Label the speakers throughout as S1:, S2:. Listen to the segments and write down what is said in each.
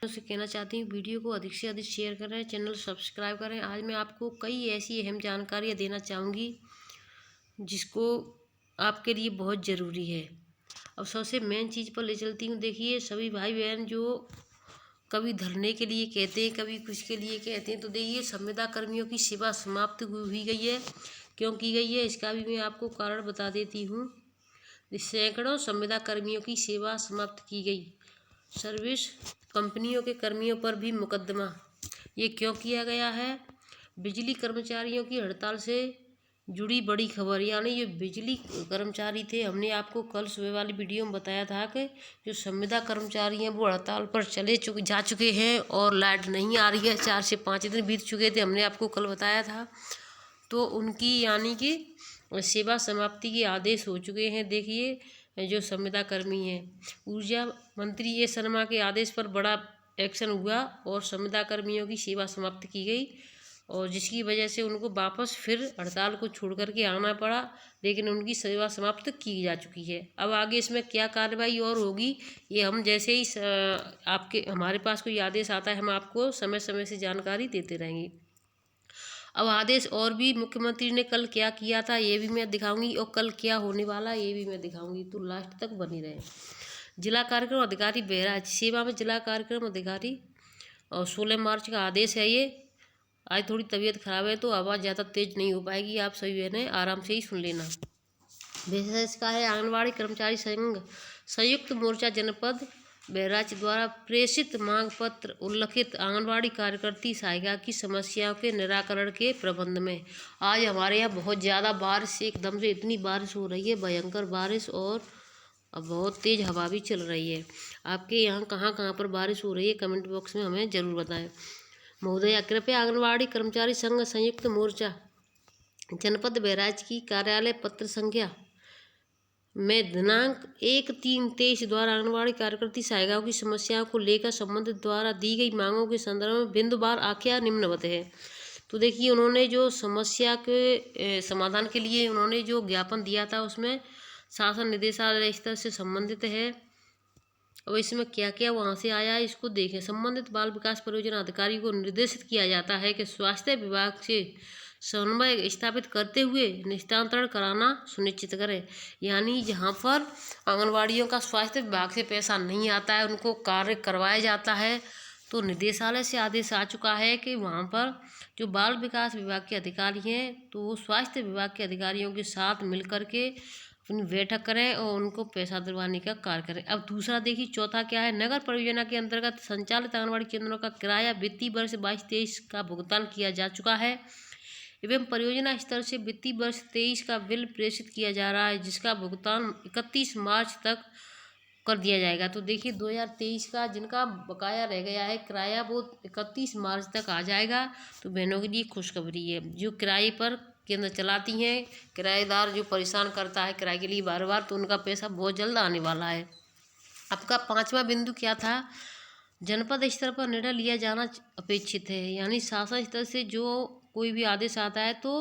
S1: से कहना चाहती हूँ वीडियो को अधिक से अधिक शेयर करें, चैनल सब्सक्राइब करें। आज मैं आपको कई ऐसी अहम जानकारियाँ देना चाहूँगी जिसको आपके लिए बहुत ज़रूरी है। अब सबसे मेन चीज़ पर ले चलती हूँ। देखिए, सभी भाई बहन जो कभी धरने के लिए कहते हैं, कभी कुछ के लिए कहते हैं, तो देखिए संविदा कर्मियों की सेवा समाप्त हुई गई है। क्यों की गई है, इसका भी मैं आपको कारण बता देती हूँ। सैकड़ों संविदा कर्मियों की सेवा समाप्त की गई। सर्विस कंपनियों के कर्मियों पर भी मुकदमा। ये क्यों किया गया है? बिजली कर्मचारियों की हड़ताल से जुड़ी बड़ी खबर। यानी ये बिजली कर्मचारी थे, हमने आपको कल सुबह वाली वीडियो में बताया था कि जो संविदा कर्मचारी हैं वो हड़ताल पर जा चुके हैं और लाइट नहीं आ रही है। 4 से 5 दिन बीत चुके थे, हमने आपको कल बताया था। तो उनकी यानी कि सेवा समाप्ति के आदेश हो चुके हैं। देखिए, जो संविदा कर्मी हैं, ऊर्जा मंत्री ए शर्मा के आदेश पर बड़ा एक्शन हुआ और संविदा कर्मियों की सेवा समाप्त की गई, और जिसकी वजह से उनको वापस फिर हड़ताल को छोड़ करके आना पड़ा, लेकिन उनकी सेवा समाप्त की जा चुकी है। अब आगे इसमें क्या कार्रवाई और होगी, ये हम जैसे ही हमारे पास कोई आदेश आता है, हम आपको समय समय से जानकारी देते रहेंगे। अब आदेश और भी मुख्यमंत्री ने कल क्या किया था ये भी मैं दिखाऊंगी, और कल क्या होने वाला ये भी मैं दिखाऊंगी, तो लास्ट तक बनी रहे। जिला कार्यक्रम अधिकारी बहराइच सेवा में जिला कार्यक्रम अधिकारी, और 16 मार्च का आदेश है ये। आज थोड़ी तबीयत खराब है तो आवाज़ ज़्यादा तेज नहीं हो पाएगी, आप सभी बहनें आराम से ही सुन लेना। विशेष का है आंगनबाड़ी कर्मचारी संघ संयुक्त मोर्चा जनपद बहराइच द्वारा प्रेषित मांग पत्र उल्लिखित आंगनबाड़ी कार्यकर्ती सहायिका की समस्याओं के निराकरण के प्रबंध में। आज हमारे यहाँ बहुत ज़्यादा बारिश, एकदम से इतनी बारिश हो रही है, भयंकर बारिश, और अब बहुत तेज़ हवा भी चल रही है। आपके यहाँ कहाँ कहाँ पर बारिश हो रही है कमेंट बॉक्स में हमें ज़रूर बताएं। महोदया, कृपया आंगनबाड़ी कर्मचारी संघ संयुक्त मोर्चा जनपद बहराइच की कार्यालय पत्र संख्या में दिनांक 1/3/23 द्वारा आंगनबाड़ी कार्यकर्ती सहायिकाओं की समस्याओं को लेकर संबंधित द्वारा दी गई मांगों के संदर्भ में बिंदुवार आख्या निम्नवत है। तो देखिए, उन्होंने जो समस्या के समाधान के लिए उन्होंने जो ज्ञापन दिया था उसमें शासन निदेशालय स्तर से संबंधित है। और इसमें क्या क्या वहाँ से आया है इसको देखें। संबंधित बाल विकास परियोजना अधिकारी को निर्देशित किया जाता है कि स्वास्थ्य विभाग से समन्वय स्थापित करते हुए निस्तारण कराना सुनिश्चित करें। यानी जहाँ पर आंगनबाड़ियों का स्वास्थ्य विभाग से पैसा नहीं आता है, उनको कार्य करवाया जाता है, तो निदेशालय से आदेश आ चुका है कि वहाँ पर जो बाल विकास विभाग के अधिकारी हैं तो वो स्वास्थ्य विभाग के अधिकारियों के साथ मिलकर के अपनी बैठक करें और उनको पैसा दिलवाने का कार्य करें। अब दूसरा देखिए, चौथा क्या है, नगर परियोजना के अंतर्गत संचालित आंगनबाड़ी केंद्रों का किराया वित्तीय वर्ष 22-23 का भुगतान किया जा चुका है एवं परियोजना स्तर से वित्तीय वर्ष 23 का बिल प्रेषित किया जा रहा है, जिसका भुगतान 31 मार्च तक कर दिया जाएगा। तो देखिए, 2023 का जिनका बकाया रह गया है किराया, वो 31 मार्च तक आ जाएगा। तो बहनों के लिए खुशखबरी है। जो किराए पर केंद्र चलाती हैं, किराएदार जो परेशान करता है किराए के लिए बार बार, तो उनका पैसा बहुत जल्द आने वाला है। आपका 5वां बिंदु क्या था, जनपद स्तर पर निर्णय लिया जाना अपेक्षित है। यानी शासन स्तर से जो कोई भी आदेश आता है तो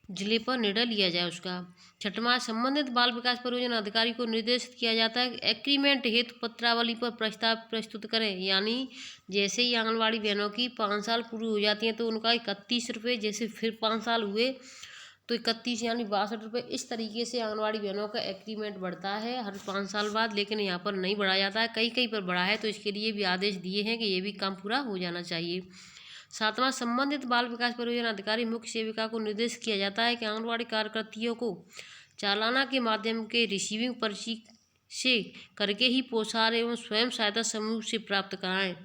S1: जिले पर निर्णय लिया जाए उसका। 6वां, संबंधित बाल विकास परियोजना अधिकारी को निर्देशित किया जाता है कि एग्रीमेंट हेतु पत्रावली पर प्रस्ताव प्रस्तुत करें। यानी जैसे ही आंगनबाड़ी बहनों की 5 साल पूरी हो जाती हैं तो उनका 31 रुपये, जैसे फिर 5 साल हुए तो 31 यानी 62 रुपये, इस तरीके से आंगनबाड़ी बहनों का एग्रीमेंट बढ़ता है हर 5 साल बाद। लेकिन यहाँ पर नहीं बढ़ाया जाता है, कहीं कहीं पर बढ़ा है, तो इसके लिए भी आदेश दिए हैं कि ये भी काम पूरा हो जाना चाहिए। 7वां, संबंधित बाल विकास परियोजना अधिकारी मुख्य सेविका को निर्देश किया जाता है कि आंगनबाड़ी कार्यकर्तियों को चालाना के माध्यम के रिसीविंग पर्ची से करके ही पोषाहार एवं स्वयं सहायता समूह से प्राप्त कराएं।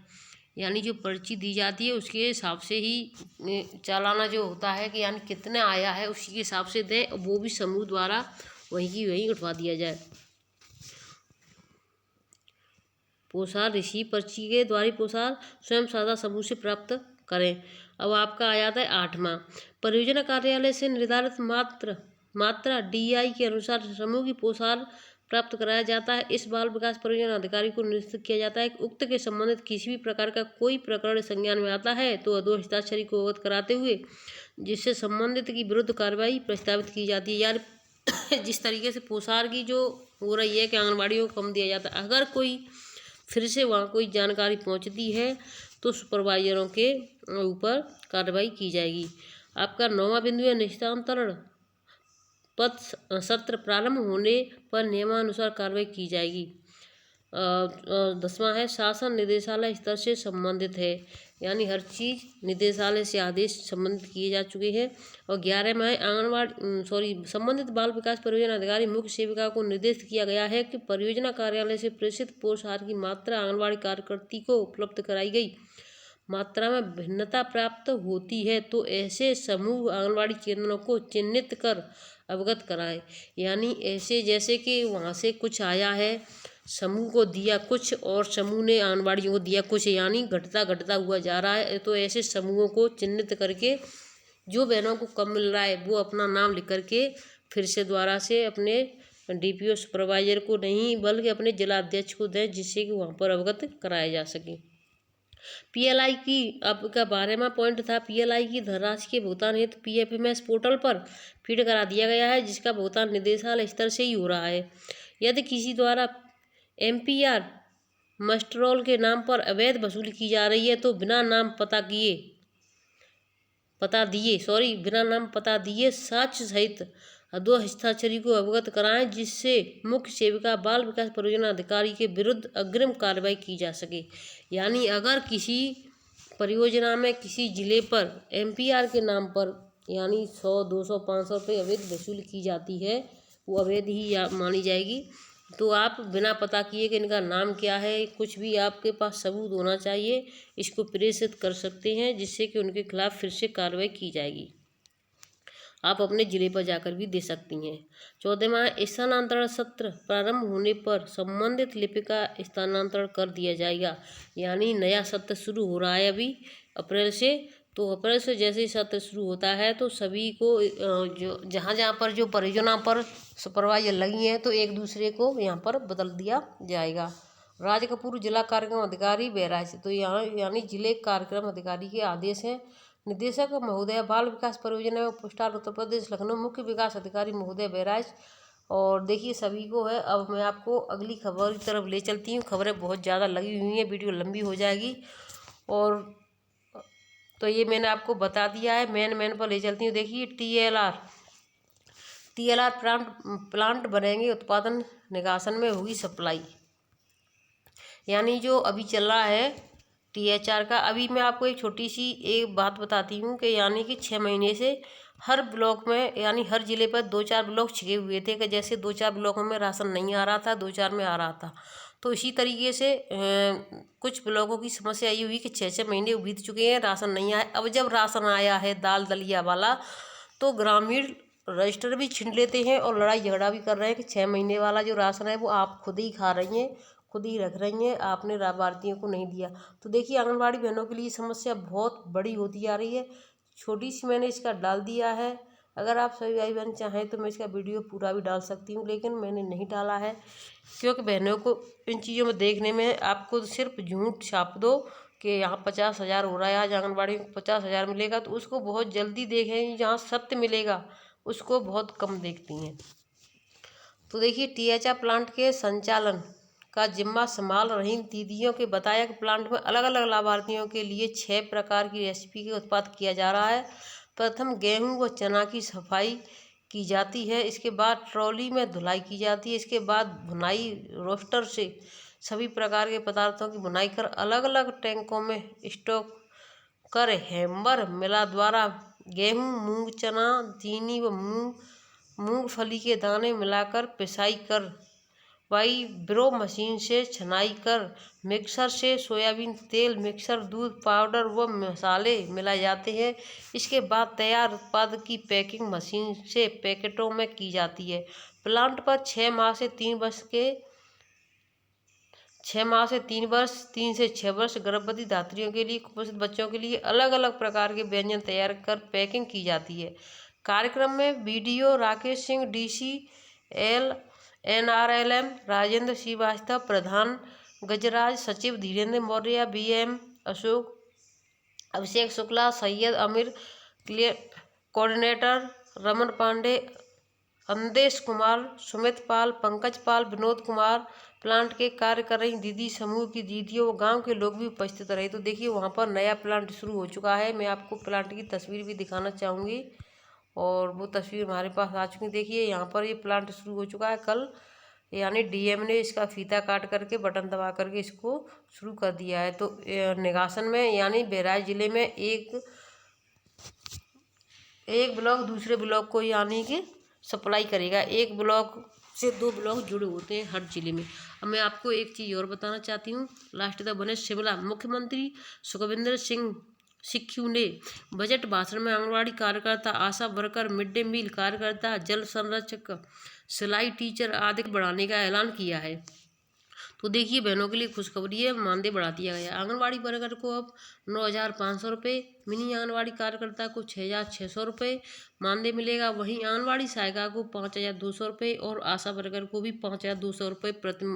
S1: यानी जो पर्ची दी जाती है उसके हिसाब से ही चालाना जो होता है कि यानी कितना आया है उसी के हिसाब से दें, वो भी समूह द्वारा वहीं की वहीं उठवा दिया जाए। पोषाहार रिसीव पर्ची के द्वारा पोषाहार स्वयं सहायता समूह से प्राप्त करें। अब आपका आ जाता है 8वां, परियोजना कार्यालय से निर्धारित मात्रा DI के अनुसार समूह की पोषाहार प्राप्त कराया जाता है। इस बाल विकास परियोजना अधिकारी को निर्देशित किया जाता है कि उक्त के संबंधित किसी भी प्रकार का कोई प्रकरण संज्ञान में आता है तो अधो हस्ताक्षरी को अवगत कराते हुए जिससे संबंधित की विरुद्ध कार्रवाई प्रस्तावित की जाती है। यार जिस तरीके से पोषाहार की जो हो रही है कि आंगनबाड़ियों को कम दिया जाता है, अगर कोई फिर से वहाँ कोई जानकारी पहुँचती है तो सुपरवाइजरों के ऊपर कार्रवाई की जाएगी। आपका 9वां बिंदु है निस्तारण पद सत्र प्रारंभ होने पर नियमानुसार कार्रवाई की जाएगी। 10वां है शासन निदेशालय स्तर से संबंधित है, यानी हर चीज़ निदेशालय से आदेश संबंधित किए जा चुके हैं। और 11वां है आंगनवाड़ी संबंधित बाल विकास परियोजना अधिकारी मुख्य सेविका को निर्देश किया गया है कि परियोजना कार्यालय से प्रेषित पोषाहार की मात्रा आंगनवाड़ी कार्यकर्ती को उपलब्ध कराई गई मात्रा में भिन्नता प्राप्त होती है तो ऐसे समूह आंगनवाड़ी केंद्रों को चिन्हित कर अवगत कराएं। यानी ऐसे जैसे कि वहाँ से कुछ आया है, समूह को दिया कुछ और समूह ने आंगनवाड़ियों को दिया कुछ, यानी घटता हुआ जा रहा है, तो ऐसे समूहों को चिन्हित करके जो बहनों को कम मिल रहा है वो अपना नाम लिख करके फिर से दोबारा से अपने DPO सुपरवाइजर को नहीं बल्कि अपने जिला अध्यक्ष को दें, जिससे कि वहाँ पर अवगत कराया जा सके। PLI की आपका 12वां पॉइंट था, PLI की धनराशि के भुगतान हेतु PFMS पोर्टल पर फीड करा दिया गया है, जिसका भुगतान निदेशालय स्तर से ही हो रहा है। यदि किसी द्वारा MPR मस्टरोल के नाम पर अवैध वसूली की जा रही है तो बिना नाम पता दिए साक्ष्य सहित दो हस्ताक्षरी को अवगत कराएं, जिससे मुख्य सेविका बाल विकास परियोजना अधिकारी के विरुद्ध अग्रिम कार्रवाई की जा सके। यानी अगर किसी परियोजना में किसी जिले पर MPR के नाम पर यानी 100, 200, 500 रुपये अवैध वसूली की जाती है, वो अवैध ही मानी जाएगी। तो आप बिना पता किए कि इनका नाम क्या है, कुछ भी आपके पास सबूत होना चाहिए, इसको प्रेषित कर सकते हैं, जिससे कि उनके खिलाफ फिर से कार्रवाई की जाएगी। आप अपने जिले पर जाकर भी दे सकती हैं। 14वां स्थानांतरण सत्र प्रारंभ होने पर संबंधित लिपिका स्थानांतरण कर दिया जाएगा। यानी नया सत्र शुरू हो रहा है अभी अप्रैल से, तो अप्रैल से जैसे ही सत्र शुरू होता है तो सभी को जो जहाँ पर जो परियोजना पर सुपरवाइजर लगी हैं तो एक दूसरे को यहाँ पर बदल दिया जाएगा। राजकपूर जिला कार्यक्रम अधिकारी बहराइच, तो यहाँ यानी जिले कार्यक्रम अधिकारी के आदेश हैं। निदेशक महोदय बाल विकास परियोजना एवं पोस्टाल उत्तर प्रदेश लखनऊ, मुख्य विकास अधिकारी महोदय बहराइच। और देखिए सभी को है। अब मैं आपको अगली खबर की तरफ ले चलती हूँ। खबरें बहुत ज़्यादा लगी हुई हैं, वीडियो लंबी हो जाएगी। और तो ये मैंने आपको बता दिया है, मेन पर ले चलती हूँ। देखिए TLR प्लांट बनेंगे, उत्पादन निकासन में होगी सप्लाई। यानी जो अभी चल रहा है THR का, अभी मैं आपको एक छोटी सी एक बात बताती हूँ कि यानी कि 6 महीने से हर ब्लॉक में यानी हर ज़िले पर 2-4 ब्लॉक छिके हुए थे कि जैसे 2-4 ब्लॉकों में राशन नहीं आ रहा था, 2-4 में आ रहा था। तो इसी तरीके से कुछ ब्लॉकों की समस्या ये हुई कि 6-6 महीने बीत चुके हैं, राशन नहीं आया। अब जब राशन आया है दाल दलिया वाला, तो ग्रामीण रजिस्टर भी छीन लेते हैं और लड़ाई झगड़ा भी कर रहे हैं कि 6 महीने वाला जो राशन है वो आप खुद ही खा रही हैं, खुद ही रख रही हैं, आपने लाभार्थियों को नहीं दिया। तो देखिए आंगनबाड़ी बहनों के लिए समस्या बहुत बड़ी होती जा रही है। छोटी सी मैंने इसका डाल दिया है, अगर आप सभी भाई बहन चाहें तो मैं इसका वीडियो पूरा भी डाल सकती हूँ, लेकिन मैंने नहीं डाला है क्योंकि बहनों को इन चीज़ों में देखने में आपको सिर्फ झूठ छाप दो कि यहाँ 50,000 हो रहा है, आज आंगनबाड़ी में 50,000 मिलेगा, तो उसको बहुत जल्दी देखें। जहाँ सत्य मिलेगा उसको बहुत कम देखती हैं। तो देखिए THR प्लांट के संचालन का जिम्मा संभाल रही दीदियों के बताया कि प्लांट में अलग अलग लाभार्थियों के लिए 6 प्रकार की रेसिपी का उत्पाद किया जा रहा है। प्रथम गेहूं व चना की सफाई की जाती है, इसके बाद ट्रॉली में धुलाई की जाती है, इसके बाद भुनाई रोस्टर से सभी प्रकार के पदार्थों की भुनाई कर अलग अलग टैंकों में स्टॉक कर हैम्बर मिला द्वारा गेहूं, मूंग, चना, चीनी व मूंगफली के दाने मिलाकर पिसाई कर ब्रो मशीन से छनाई कर मिक्सर से सोयाबीन तेल, मिक्सर, दूध पाउडर व मसाले मिलाए जाते हैं। इसके बाद तैयार उत्पाद की पैकिंग मशीन से पैकेटों में की जाती है। प्लांट पर 6 माह से 3 वर्ष 3 से 6 वर्ष गर्भवती धात्रियों के लिए, कुपोषित बच्चों के लिए अलग अलग प्रकार के व्यंजन तैयार कर पैकिंग की जाती है। कार्यक्रम में BDO Rakesh Singh, DC NRLM Rajendra Srivastava, प्रधान गजराज, सचिव धीरेन्द्र मौर्य, BM अशोक, अभिषेक शुक्ला, सैयद अमीर, कोऑर्डिनेटर रमन पांडे, अंदेश कुमार, सुमित पाल, पंकज पाल, विनोद कुमार प्लांट के कार्य कर रही दीदी समूह की दीदियों व गांव के लोग भी उपस्थित रहे। तो देखिए वहाँ पर नया प्लांट शुरू हो चुका है। मैं आपको प्लांट की तस्वीर भी दिखाना चाहूँगी और वो तस्वीर हमारे पास आ चुकी। देखिए यहाँ पर ये प्लांट शुरू हो चुका है कल, यानी डीएम ने इसका फीता काट करके बटन दबा करके इसको शुरू कर दिया है। तो निगासन में यानी बहराइच जिले में एक ब्लॉक दूसरे ब्लॉक को यानी कि सप्लाई करेगा। एक ब्लॉक से 2 ब्लॉक जुड़े होते हैं हर जिले में। अब मैं आपको एक चीज़ और बताना चाहती हूँ। लास्ट तक बने शिमला मुख्यमंत्री सुखविंदर सिंह सुक्खू ने बजट भाषण में आंगनबाड़ी कार्यकर्ता, आशा वर्कर, मिड डे मील कार्यकर्ता, जल संरक्षक, सिलाई टीचर आदि बढ़ाने का ऐलान किया है। तो देखिए बहनों के लिए खुशखबरी है, मानदेय बढ़ा दिया गया। आंगनबाड़ी वर्कर को अब 9,500 रुपये, मिनी आंगनबाड़ी कार्यकर्ता को 6,600 रुपये मानदेय मिलेगा। वहीं आंगनबाड़ी सहायिका को 5,200 रुपये और आशा वर्कर को भी 5,200 रुपये प्रति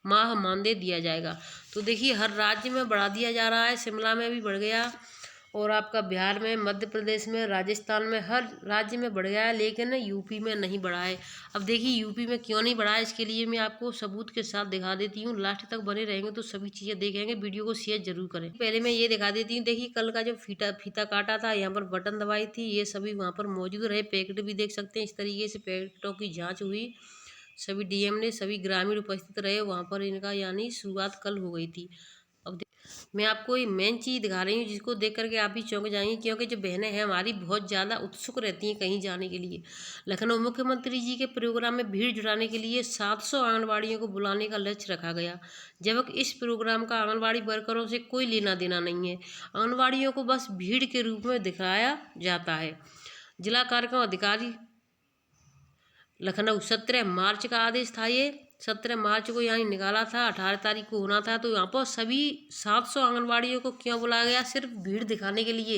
S1: माह मानदेय दिया जाएगा। तो देखिए हर राज्य में बढ़ा दिया जा रहा है। शिमला में भी बढ़ गया और आपका बिहार में, मध्य प्रदेश में, राजस्थान में, हर राज्य में बढ़ गया है, लेकिन यूपी में नहीं बढ़ा है। अब देखिए यूपी में क्यों नहीं बढ़ा है, इसके लिए मैं आपको सबूत के साथ दिखा देती हूँ। लास्ट तक बने रहेंगे तो सभी चीज़ें देखेंगे। वीडियो को शेयर जरूर करें। पहले मैं ये दिखा देती हूँ। देखिए कल का जो फीता काटा था, यहाँ पर बटन दबाई थी, ये सभी वहाँ पर मौजूद रहे। पैकेट भी देख सकते हैं। इस तरीके से पैकेटों की जाँच हुई। सभी डीएम ने, सभी ग्रामीण उपस्थित रहे वहाँ पर। इनका यानी शुरुआत कल हो गई थी। अब मैं आपको ये मेन चीज़ दिखा रही हूँ जिसको देख करके आप भी चौंक जाएंगी, क्योंकि जो बहनें हैं हमारी बहुत ज़्यादा उत्सुक रहती हैं कहीं जाने के लिए। लखनऊ मुख्यमंत्री जी के प्रोग्राम में भीड़ जुटाने के लिए 700 आंगनबाड़ियों को बुलाने का लक्ष्य रखा गया, जबकि इस प्रोग्राम का आंगनबाड़ी वर्करों से कोई लेना देना नहीं है। आंगनबाड़ियों को बस भीड़ के रूप में दिखाया जाता है। जिला कार्यक्रम अधिकारी लखनऊ 17 मार्च का आदेश था। ये 17 मार्च को यहाँ निकाला था, 18 तारीख को होना था। तो यहाँ पर सभी 700 आंगनबाड़ियों को क्यों बुलाया गया? सिर्फ भीड़ दिखाने के लिए,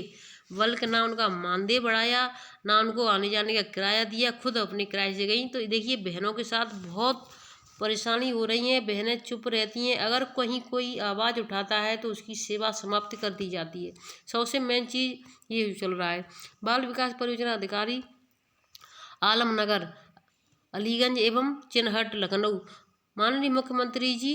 S1: बल्कि ना उनका मानदेय बढ़ाया, ना उनको आने जाने का किराया दिया, खुद अपने किराए से गई। तो देखिए बहनों के साथ बहुत परेशानी हो रही है। बहनें चुप रहती हैं, अगर कहीं कोई आवाज़ उठाता है तो उसकी सेवा समाप्त कर दी जाती है। सबसे मेन चीज़ ये चल रहा है। बाल विकास परियोजना अधिकारी आलमनगर, अलीगंज एवं चिनहट, लखनऊ। माननीय मुख्यमंत्री जी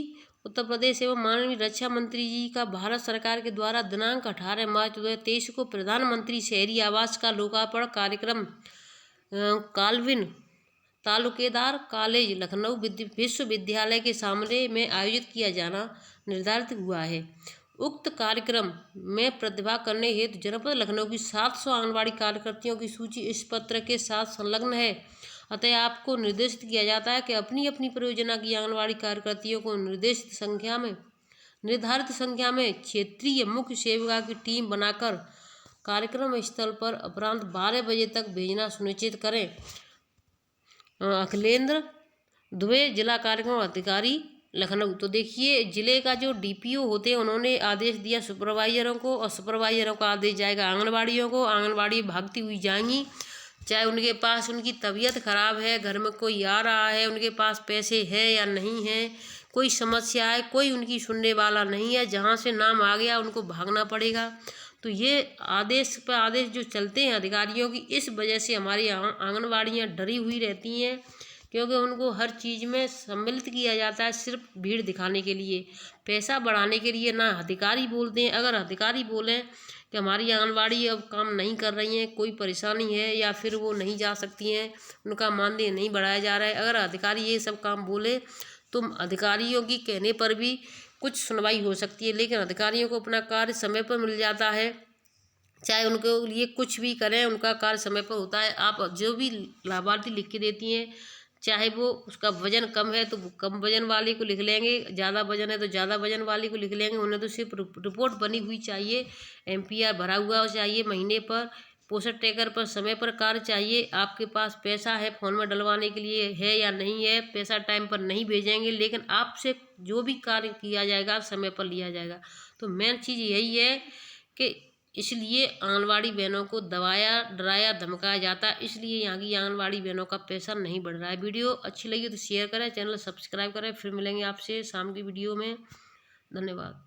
S1: उत्तर प्रदेश एवं माननीय रक्षा मंत्री जी का भारत सरकार के द्वारा दिनांक 18 मार्च 2023 को प्रधानमंत्री शहरी आवास का लोकार्पण कार्यक्रम काल्विन तालुकेदार कॉलेज लखनऊ विश्वविद्यालय के सामने में आयोजित किया जाना निर्धारित हुआ है। उक्त कार्यक्रम में प्रतिभाग करने हेतु जनपद लखनऊ की 700 आंगनबाड़ी कार्यकर्तियों की सूची इस पत्र के साथ संलग्न है। अतः आपको निर्देशित किया जाता है कि अपनी अपनी परियोजना की आंगनबाड़ी कार्यकर्तियों को निर्धारित संख्या में क्षेत्रीय मुख्य सेविका की टीम बनाकर कार्यक्रम स्थल पर अपरांत 12 बजे तक भेजना सुनिश्चित करें। अखिलेंद्र दुबे, जिला कार्यक्रम अधिकारी लखनऊ। तो देखिए जिले का जो डीपीओ होते हैं उन्होंने आदेश दिया सुपरवाइजरों को, और सुपरवाइजरों का आदेश जाएगा आंगनबाड़ियों को। आंगनबाड़ी भागती हुई जाएंगी, चाहे उनके पास उनकी तबीयत खराब है, घर में कोई आ रहा है, उनके पास पैसे है या नहीं है, कोई समस्या है, कोई उनकी सुनने वाला नहीं है। जहाँ से नाम आ गया उनको भागना पड़ेगा। तो ये आदेश पर आदेश जो चलते हैं अधिकारियों की, इस वजह से हमारी आंगनबाड़ियाँ डरी हुई रहती हैं, क्योंकि उनको हर चीज़ में सम्मिलित किया जाता है सिर्फ भीड़ दिखाने के लिए, पैसा बढ़ाने के लिए ना अधिकारी बोलते हैं। अगर अधिकारी बोलें कि हमारी आंगनबाड़ी अब काम नहीं कर रही हैं, कोई परेशानी है या फिर वो नहीं जा सकती हैं, उनका मानदेय नहीं बढ़ाया जा रहा है, अगर अधिकारी ये सब काम बोले तो अधिकारियों की कहने पर भी कुछ सुनवाई हो सकती है। लेकिन अधिकारियों को अपना कार्य समय पर मिल जाता है, चाहे उनके लिए कुछ भी करें उनका कार्य समय पर होता है। आप जो भी लाभार्थी लिख के देती हैं, चाहे वो उसका वजन कम है तो कम वजन वाले को लिख लेंगे, ज़्यादा वजन है तो ज़्यादा वजन वाले को लिख लेंगे। उन्हें तो सिर्फ रिपोर्ट बनी हुई चाहिए, एमपीआर भरा हुआ चाहिए महीने पर, पोषण ट्रैकर पर समय पर कार्य चाहिए। आपके पास पैसा है फ़ोन में डलवाने के लिए है या नहीं है, पैसा टाइम पर नहीं भेजेंगे, लेकिन आपसे जो भी कार्य किया जाएगा समय पर लिया जाएगा। तो मेन चीज़ यही है कि इसलिए आंगनबाड़ी बहनों को दबाया, डराया, धमकाया जाता है, इसलिए यहाँ की आंगनबाड़ी बहनों का पैसा नहीं बढ़ रहा है। वीडियो अच्छी लगी तो शेयर करें, चैनल सब्सक्राइब करें। फिर मिलेंगे आपसे शाम की वीडियो में। धन्यवाद।